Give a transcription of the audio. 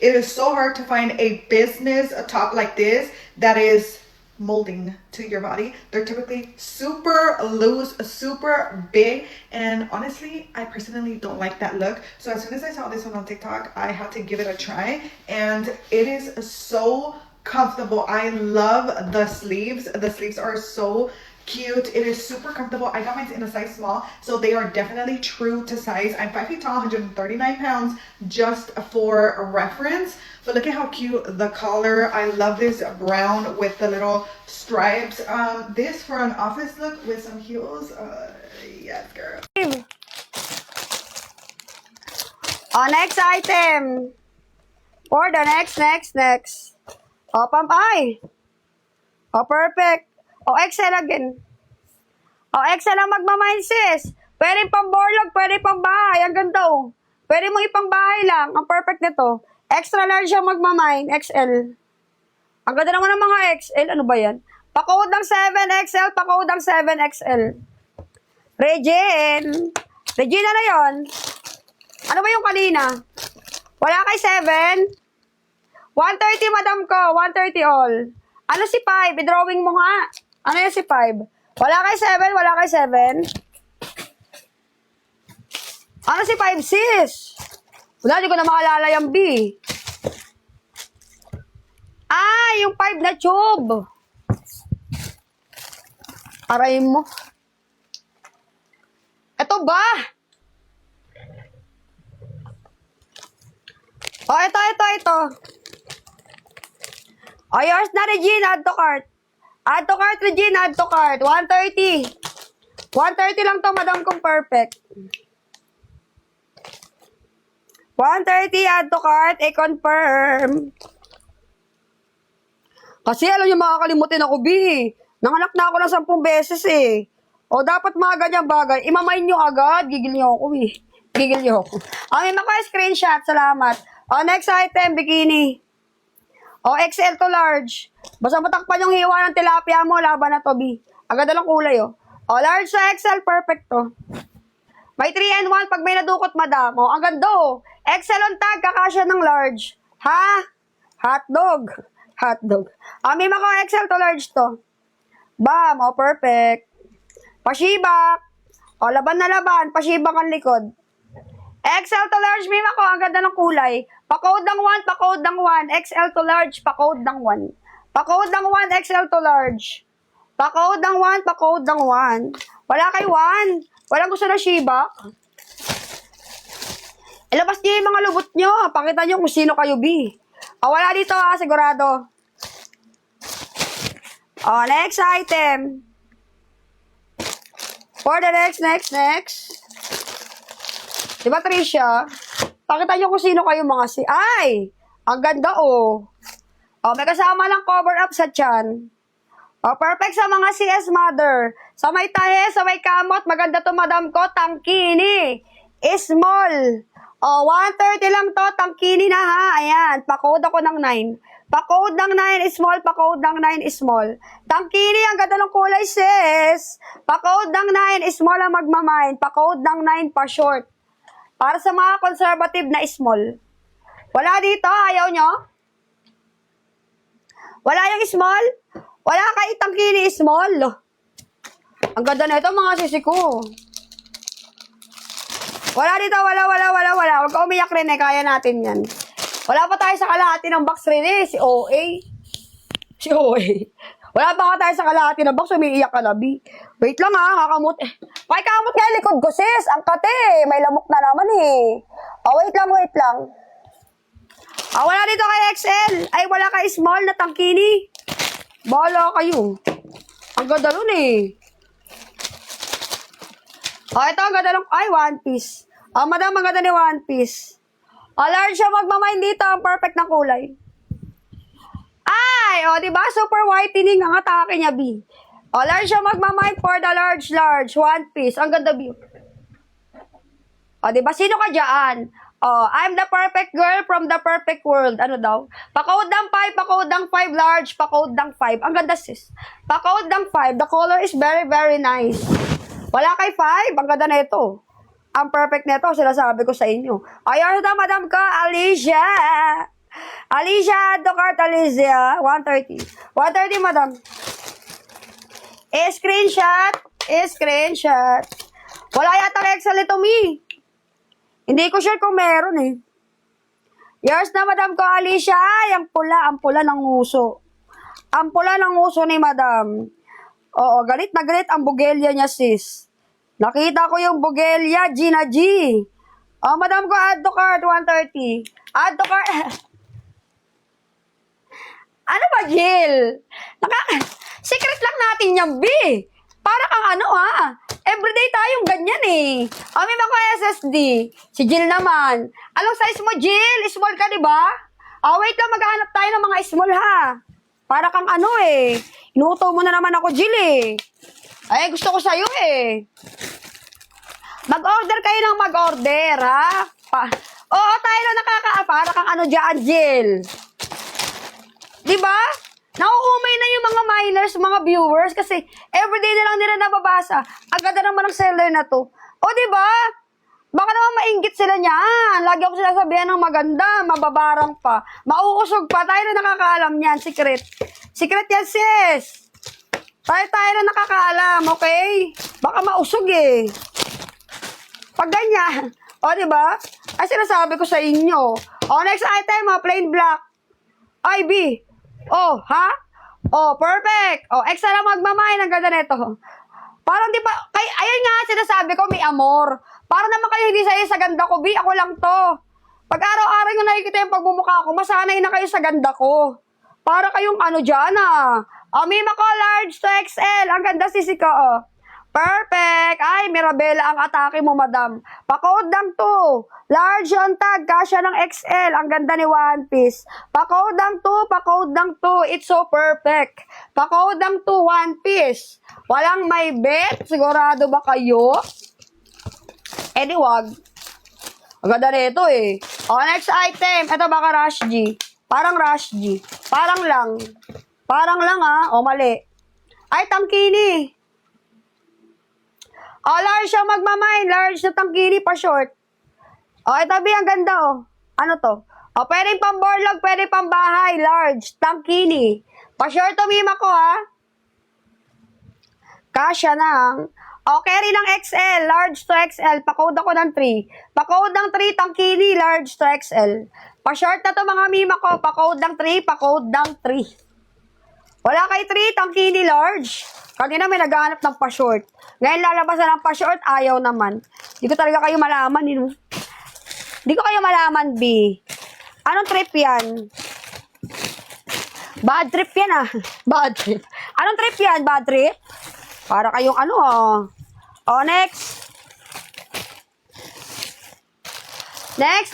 It is so hard to find a business top like this that is molding to your body. They're typically super loose, super big, and honestly, I personally don't like that look. So as soon as I saw this one on TikTok, I had to give it a try, and it is so comfortable. I love the sleeves. The sleeves are so cute. It is super comfortable. I got mine in a size small, so they are definitely true to size. I'm 5 feet tall, 139 pounds, just for reference. But look at how cute the color. I love this brown with the little stripes. This for an office look with some heels. Yes, girl. Next item. For the next. Pampay. Perfect. XL again. XL ang magmamahal, sis. Pwede pang borlog, pwede pang bahay. Ang ganda, oh. Pwede mo ipang bahay lang. Ang perfect nito. Extra large ang magmamahal, XL. Ang ganda naman ng mga XL. Ano ba yan? Pakawad ng 7XL, pakawad ng 7XL. Regina na yon. Ano ba yung kanina? Wala kay 7? 130, madam ko. 130 all. Ano si 5? I-drawing mo nga. Ano yung si 5? Wala kay 7? Wala kay 7? Ano si 5, sis? Wala, di ko na maalala yung B. Yung 5 na tube. Arayin mo. Ito ba? Ito. Yours na, Regina. Add to cart. Add to cart, Regina. Add to cart. 130. 130 lang to, madam kong perfect. 130, add to cart. I-confirm. Kasi alam niyo, makakalimutin ako, B. Nanganak na ako ng 10 beses, eh. O, dapat mga ganyang bagay. Imamain nyo agad. Gigil niyo ako, eh. Gigil niyo ako. May screenshot. Salamat. Next item, bikini. XL to large. Basta matakpan yung hiwa ng tilapia mo, laban na to, B. Ang ganda ng kulay, oh. Large sa XL, perfect to. May 3 and 1 pag may nadukot, madam. Ang ganda, oh. XL on tag, kakasya ng large. Ha? Hotdog. May mga XL to large to. Bam, perfect. Pasibak. Laban na laban. Pasibak ang likod. XL to large, may mako. Ang ganda ng kulay. Pa-code ng 1, pa-code ng 1. XL to large, pa-code ng 1. Pa-code ng 1, XL to large. Pa-code ng 1, pa-code ng 1. Wala kay 1. Walang gusto na shibak. Ilabas niyo yung mga lubot nyo. Pakita nyo kung sino kayo, B. Wala dito, sigurado. Next item. For the next. Diba, Tricia? Pakita nyo kung sino kayo mga si... Ay! Ang ganda, oh. May kasama lang cover up sa tiyan. Perfect sa mga CS mother. Sa may tahe, sa may kamot, maganda to, madam ko. Tangkini. Small. 130 lang to. Tangkini na, ha. Ayan. Pa-code ako ng 9. Pa-code ng 9 small. Pa-code ng 9 small. Tangkini, ang ganda ng kulay, sis. Pa-code ng 9 small ang magmamine. Pa-code ng 9 pa-short. Para sa mga conservative na small. Wala dito, ayaw nyo? Wala yung small? Wala kay tangkini small. Ang ganda na ito, mga sisi ko. Wala dito, wala. Huwag ka umiyak rin, kaya natin yan. Wala pa tayo sa kalahati ng box rin, si OA. Wala pa tayo sa kalahati ng box, umiiyak ka na, B. Wait lang, ha, kakamot. Kamot nga yung likod ko, sis. Ang kate, may lamok na naman, eh. Wait lang. Wala dito kay XL. Ay, wala kay small na tangkini. Bahala kayo. Ang ganda nun, eh. Ito, ang ganda ng... One Piece. Madam, ang ganda ni One Piece. Large siya magmamain dito. Ang perfect na kulay. Diba? Super whitening ang atake niya, B. Large siya magmamain for the large. One Piece. Ang ganda, B. Diba? Sino ka dyan? I'm the perfect girl from the perfect world. Ano daw? Pa-code ng 5, pa-code ng 5 large, pa-code ng 5. Ang ganda, sis. Pa-code ng 5. The color is very, very nice. Wala kay 5. Ang ganda na ito. Ang perfect na ito, sinasabi ko sa inyo. Ayun na, madam ko, Alicia. Alicia, add to cart, Alicia. 130. 130, madam. Screenshot. Screenshot. Wala yata Excel ito, Mi. Hindi ko sure kung meron eh. Yours na, madam ko, Alicia. Ay, ang pula ng uso. Ang pula ng uso ni madam. Oo, galit na galit ang bugelya niya, sis. Nakita ko yung bugelya, Gina G. Oh, madam ko, add to cart, 130. Add to cart. Ano ba, Jill? Secret lang natin yan, B. Para kang ano, ha? Everyday tayong ganyan, eh. O, may mga SSD. Si Jill naman. Anong size mo, Jill? Small ka, di ba? Wait lang, maghahanap tayo ng mga small, ha? Para kang ano, eh. Inuto mo na naman ako, Jill, eh. Ay, gusto ko sa'yo, eh. Mag-order kayo ng mag-order, ha? Oo, tayo na para kang ano dyan, Jill. Diba? Nauumay na yung mga minors, mga viewers, kasi everyday na lang nila nababasa. Agad na naman ang seller na to. O, diba? Baka naman mainggit sila niyan. Lagi ako sinasabihan ng maganda, mababarang pa. Mauusog pa. Tayo na nakakaalam niyan. Secret. Secret yan, sis. Tayo na nakakaalam, okay? Baka mausog eh. Pag ganyan. O, diba? Ay, sinasabi ko sa inyo. O, next item, plain black. IB. Oh, ha? Oh, perfect. Oh, extra lang magmamain. Ang ganda nito. Parang di ba, ayun nga, sinasabi ko, may amor. Parang naman kayo hindi sa ganda ko, B. Ako lang to. Pag araw-araw nyo nakikita yung pagmumukha ko, masanay na kayo sa ganda ko. Para kayong ano dyan, ah. Mima ko, large to XL. Ang ganda, sisi ko, oh. Perfect! Ay, Mirabela ang atake mo, madam. Pa-code lang to. Large on tag, kasya ng XL. Ang ganda ni One Piece. Pa-code lang to. It's so perfect. Pa-code lang to, One Piece. Walang may bet? Sigurado ba kayo? Eh, di wag. Ang ganda nito eh. O, next item. Ito baka Rush G. Parang Rush G. Parang lang. Parang lang, ah. O, mali. Ay, tangkini. O, large siya magmamay. Large na tangkini pa short. O, ito B, ang ganda, oh. Ano to? O, pwedeng pang borlog, pwedeng pang bahay. Large, tangkini. Pa short to, mima ko, ha? Kasya ng. O, carry ng XL. Large to XL. Pa-code ako ng 3. Pa-code ng 3, tangkini. Large to XL. Pa short na to, mga mima ko. Pa-code ng 3, pa-code ng 3. Wala kay 3, tangkini large. Kanina may naghahanap ng pa-short. Ngayon lalabasan ng pa-short, ayaw naman. Hindi ko talaga kayo malaman. Hindi ko kayo malaman, B. Anong trip yan? Bad trip yan, ah. Bad trip. Anong trip yan? Bad trip? Para kayong ano, oh. O, next. Next.